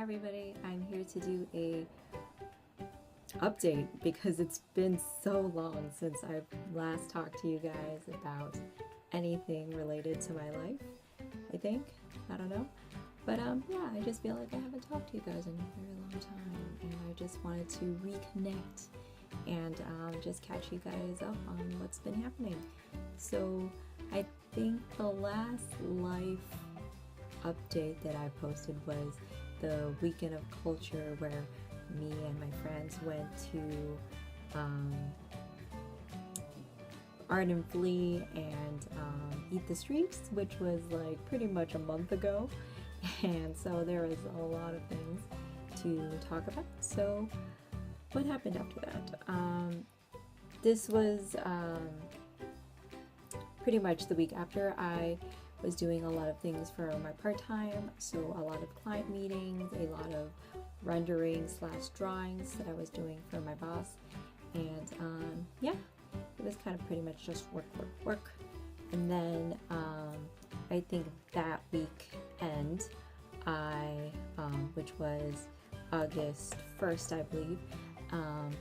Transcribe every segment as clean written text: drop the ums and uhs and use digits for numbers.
everybody. I'm here to do a update because it's been so long since I've last talked to you guys about anything related to my life. I think. I don't know. But yeah, I just feel like I haven't talked to you guys in a very long time, and I just wanted to reconnect and just catch you guys up on what's been happening. So I think the last life update that I posted was the weekend of culture where me and my friends went to Arden Flea and Eat the Streets, which was like pretty much a month ago. And so there was a lot of things to talk about. So what happened after that? This was pretty much the week after. I was doing a lot of things for my part-time, so a lot of client meetings, a lot of renderings / drawings that I was doing for my boss, and yeah, it was kind of pretty much just work. And then I think that weekend, which was August 1st, I believe, again,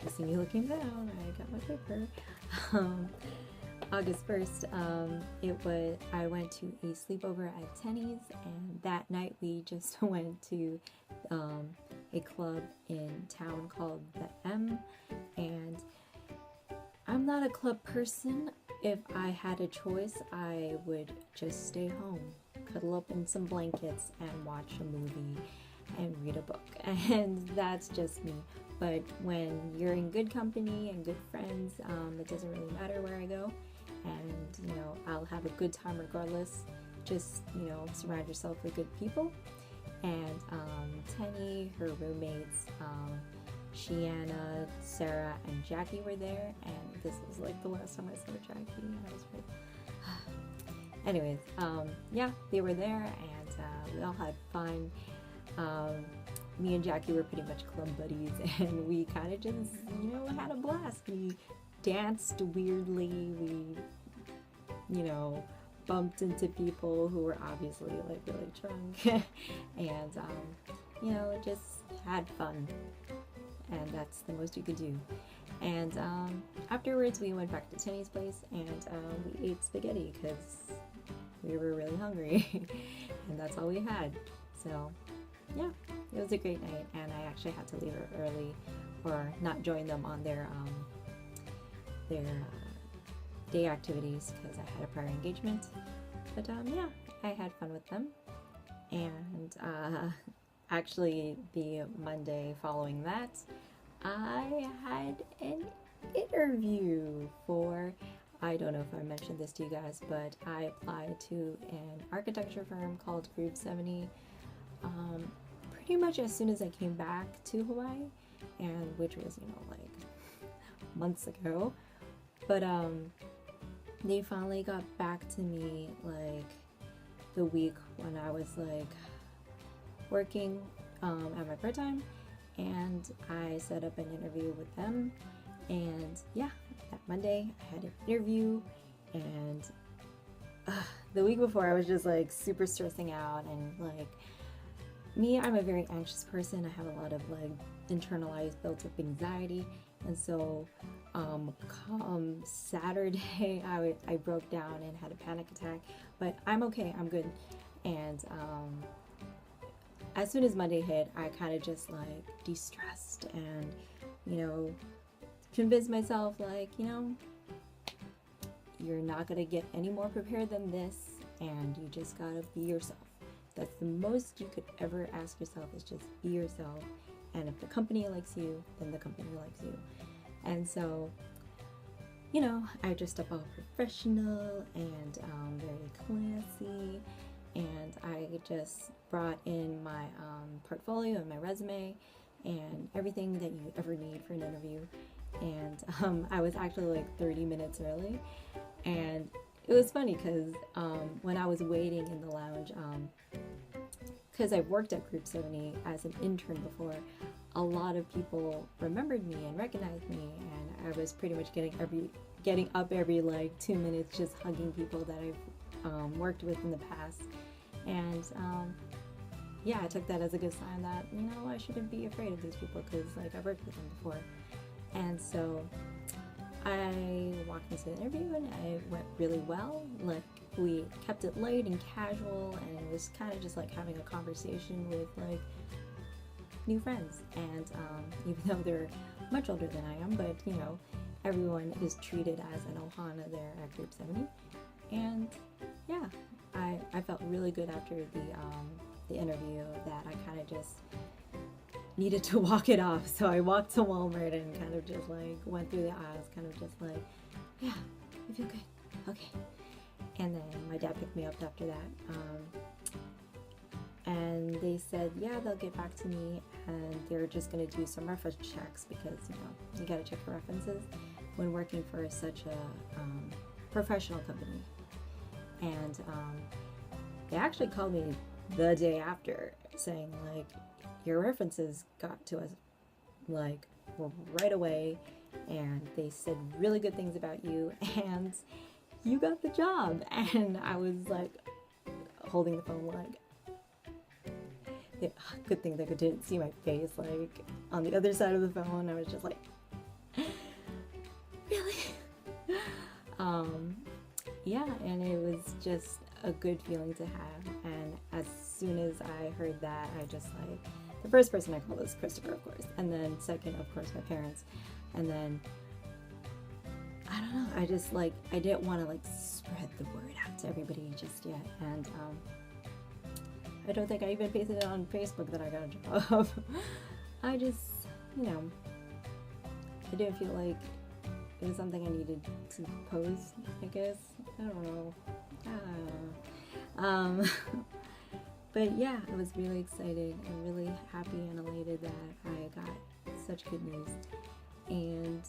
you see me looking down, I got my paper. August 1st, I went to a sleepover at Tenny's, and that night we just went to a club in town called the M, and I'm not a club person. If I had a choice, I would just stay home, cuddle up in some blankets and watch a movie and read a book, and that's just me. But when you're in good company and good friends, it doesn't really matter where I go, and I'll have a good time regardless. Just surround yourself with good people. And Tenny, her roommates, Shiana, Sarah, and Jackie were there, and this was like the last time I saw Jackie, and I was like, anyways, yeah, they were there, and we all had fun. Me and Jackie were pretty much club buddies, and we kind of just, had a blast. We danced weirdly, we, bumped into people who were obviously like really drunk, and, just had fun. And that's the most you could do. And afterwards we went back to Tenny's place, and we ate spaghetti because we were really hungry and that's all we had. So yeah, it was a great night, and I actually had to leave early or not join them on their day activities because I had a prior engagement. But yeah, I had fun with them. And actually, the Monday following that, I had an interview for, I don't know if I mentioned this to you guys, but I applied to an architecture firm called Group 70 pretty much as soon as I came back to Hawaii, and which was, like months ago. But they finally got back to me like the week when I was like working at my part-time, and I set up an interview with them. And yeah, that Monday I had an interview, and the week before I was just like super stressing out, and like me, I'm a very anxious person. I have a lot of like internalized built up anxiety, and so come Saturday I broke down and had a panic attack, but I'm okay, I'm good. And as soon as Monday hit, I kind of just like de-stressed and convinced myself like, you're not gonna get any more prepared than this, and you just gotta be yourself. That's the most you could ever ask yourself, is just be yourself. And if the company likes you, then the company likes you. And so, I dressed up all professional and very classy, and I just brought in my portfolio and my resume and everything that you ever need for an interview. And I was actually like 30 minutes early, and it was funny because when I was waiting in the lounge, because I've worked at Group 70 as an intern before, a lot of people remembered me and recognized me, and I was pretty much getting up every like 2 minutes just hugging people that I've worked with in the past. And yeah, I took that as a good sign that, you know, I shouldn't be afraid of these people because, like, I've worked with them before. And so I walked into the interview and it went really well. Like, we kept it light and casual, and it was kind of just like having a conversation with, like, new friends. And even though they're much older than I am, but, you know, everyone is treated as an Ohana there at Group 70. And yeah, I felt really good after the interview that I kind of just needed to walk it off. So I walked to Walmart and kind of just like went through the aisles, kind of just like, yeah, I feel good. Okay. And then my dad picked me up after that. And they said, yeah, they'll get back to me and they're just going to do some reference checks because, you know, you got to check your references when working for such a professional company. And they actually called me the day after saying, like, your references got to us, like, right away, and they said really good things about you, and you got the job. And I was, like, holding the phone, like, yeah, good thing they didn't see my face, like, on the other side of the phone. I was just like, really? Yeah, and it was just a good feeling to have. And as soon as I heard that, I just, like, the first person I called was Christopher, of course, and then second, of course, my parents. And then I don't know, I just, like, I didn't want to, like, spread the word out to everybody just yet. And I don't think I even pasted it on Facebook that I got a job. I just, you know, I didn't feel like it was something I needed to post, I guess. I don't know. But yeah, I was really excited and really happy and elated that I got such good news. And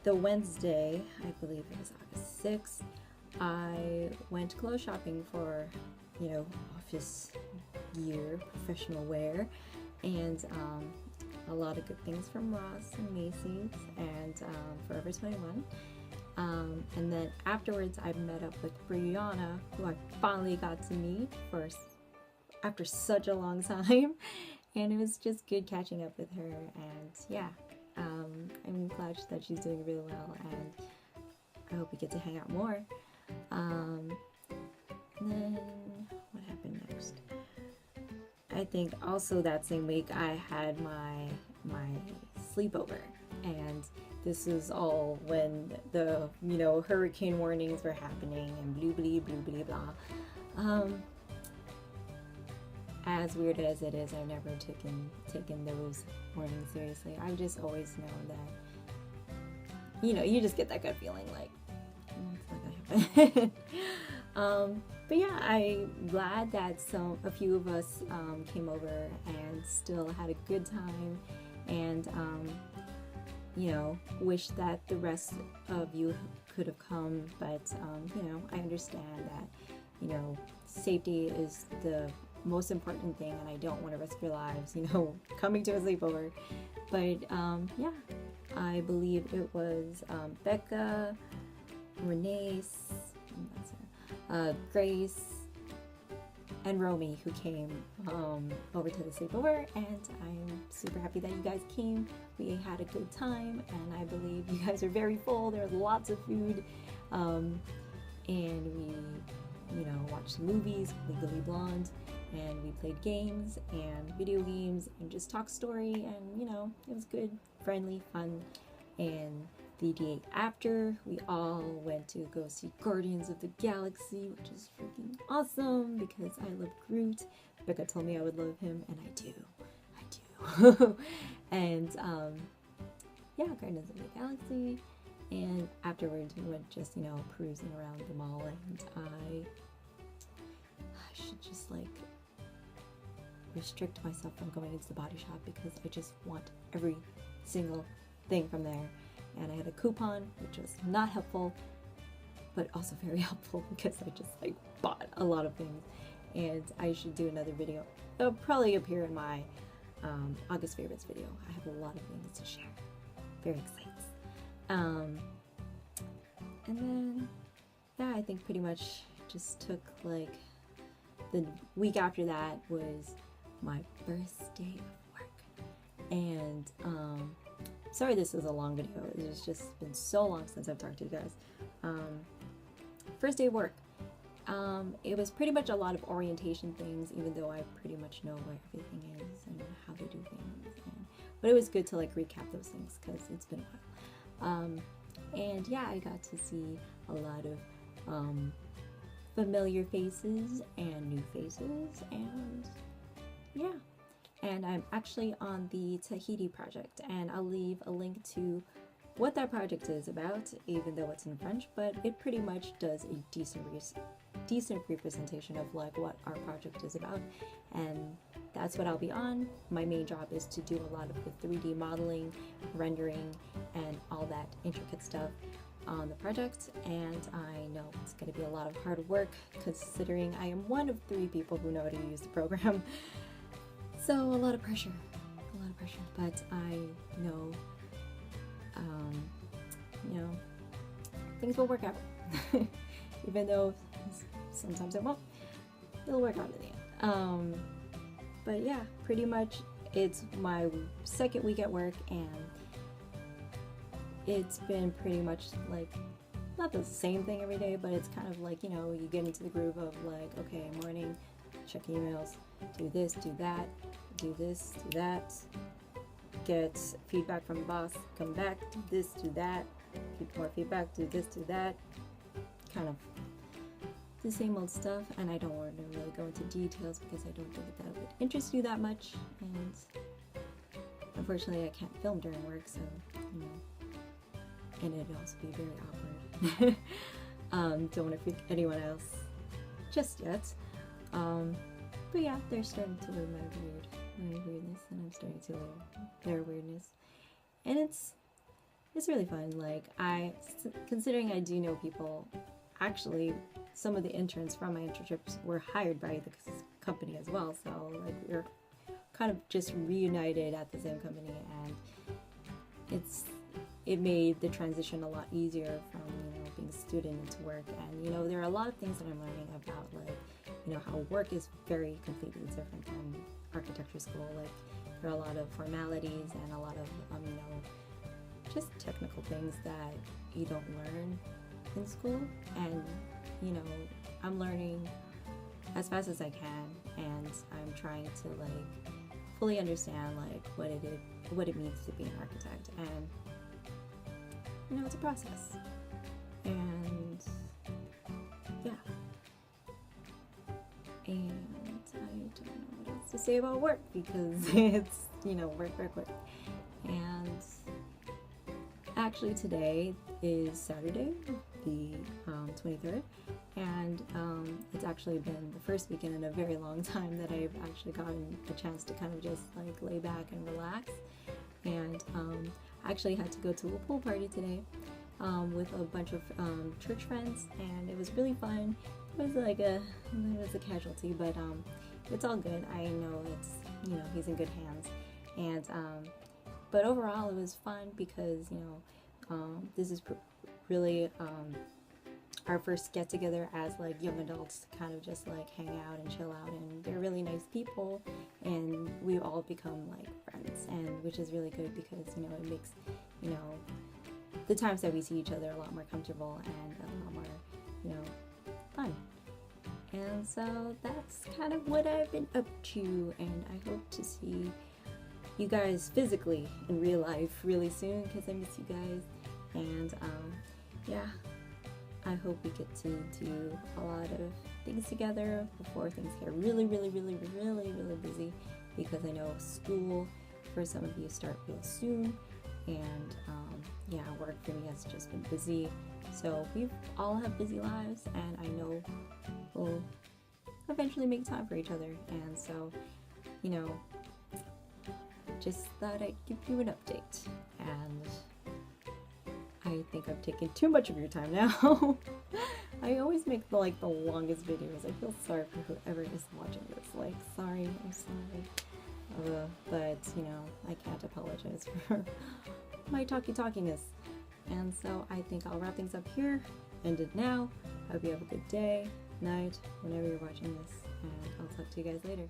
the Wednesday, I believe it was August 6th, I went clothes shopping for, you know, office gear, professional wear, and a lot of good things from Ross and Macy's and Forever 21. And then afterwards, I met up with Brianna, who I finally got to meet after such a long time, and it was just good catching up with her. And yeah, I'm glad that she's doing really well, and I hope we get to hang out more. And then what happened next? I think also that same week I had my sleepover, and this is all when the, you know, hurricane warnings were happening and blue blah. As weird as it is, I've never taken those warnings seriously. I just always know that, you know, you just get that gut feeling like, it's not gonna happen. But yeah, I'm glad that a few of us came over and still had a good time, and you know, wish that the rest of you could have come, but you know, I understand that, you know, safety is the most important thing, and I don't want to risk your lives, you know, coming to a sleepover. But yeah, I believe it was Becca, Renee, Grace, and Romy who came over to the sleepover, and I'm super happy that you guys came. We had a good time, and I believe you guys are very full. There was lots of food, and we, you know, watched movies, Legally Blonde, and we played games and video games and just talked story, and, you know, it was good, friendly, fun. And the day after, we all went to go see Guardians of the Galaxy, which is freaking awesome because I love Groot. Becca told me I would love him, and I do. And yeah, Guardians of the Galaxy. And afterwards, we went just, you know, cruising around the mall, and I should just, like, restrict myself from going into the body shop because I just want every single thing from there. And I had a coupon, which was not helpful, but also very helpful because I just, like, bought a lot of things. And I should do another video. It'll probably appear in my August favorites video. I have a lot of things to share. Very excited. And then, yeah, I think pretty much just took, like, the week after that was my first day of work. And sorry this is a long video. It's just been so long since I've talked to you guys. First day of work. It was pretty much a lot of orientation things, even though I pretty much know where everything is and how to do things. But it was good to like recap those things because it's been a while. And yeah, I got to see a lot of familiar faces and new faces, and yeah. And I'm actually on the Tahiti project, and I'll leave a link to what that project is about, even though it's in French, but it pretty much does a decent representation of like what our project is about, and that's what I'll be on. My main job is to do a lot of the 3D modeling, rendering, and all that intricate stuff on the project, and I know it's going to be a lot of hard work considering I am one of 3 people who know how to use the program. So a lot of pressure, but I know, things will work out. Even though sometimes it won't, it'll work out in the end. But yeah, pretty much it's my second week at work, and it's been pretty much like not the same thing every day, but it's kind of like, you get into the groove of like, okay, morning, check emails, do this, do that, do this, do that, get feedback from the boss, come back, do this, do that, get more feedback, do this, do that, kind of the same old stuff. And I don't want to really go into details because I don't think that would interest you that much, and unfortunately I can't film during work, so and it'd also be very awkward. Don't want to freak anyone else just yet. But yeah, they're starting to learn my weirdness, and I'm starting to learn their weirdness, and it's really fun. Like, considering I do know people, actually some of the interns from my internships were hired by the company as well, so like we're kind of just reunited at the same company, and it made the transition a lot easier from being a student into work. And there are a lot of things that I'm learning about, like how work is very completely different from architecture school. Like, there are a lot of formalities and a lot of just technical things that you don't learn in school, and I'm learning as fast as I can, and I'm trying to like fully understand like what it means to be an architect, and it's a process. And yeah, and I don't know what else to say about work because it's work. And actually today is Saturday, the 23rd, and it's actually been the first weekend in a very long time that I've actually gotten a chance to kind of just like lay back and relax. And I actually had to go to a pool party today with a bunch of church friends, and it was really fun. It was a casualty, but it's all good. I know he's in good hands, and but overall it was fun because this is really our first get together as like young adults to kind of just like hang out and chill out, and they're really nice people, and we've all become like friends, and which is really good because it makes the times that we see each other a lot more comfortable and a lot more fun. And so that's kind of what I've been up to, and I hope to see you guys physically in real life really soon because I miss you guys. And yeah, I hope we get to do a lot of things together before things get really busy, because I know school for some of you start real soon, and yeah, work for me has just been busy. So we all have busy lives, and I know we'll eventually make time for each other. And so, just thought I'd give you an update. And I think I've taken too much of your time now. I always make the longest videos. I feel sorry for whoever is watching this. Like, sorry, I'm sorry. But I can't apologize for my talkiness. And so I think I'll wrap things up here, end it now. I hope you have a good day, night, whenever you're watching this, and talk to you guys later.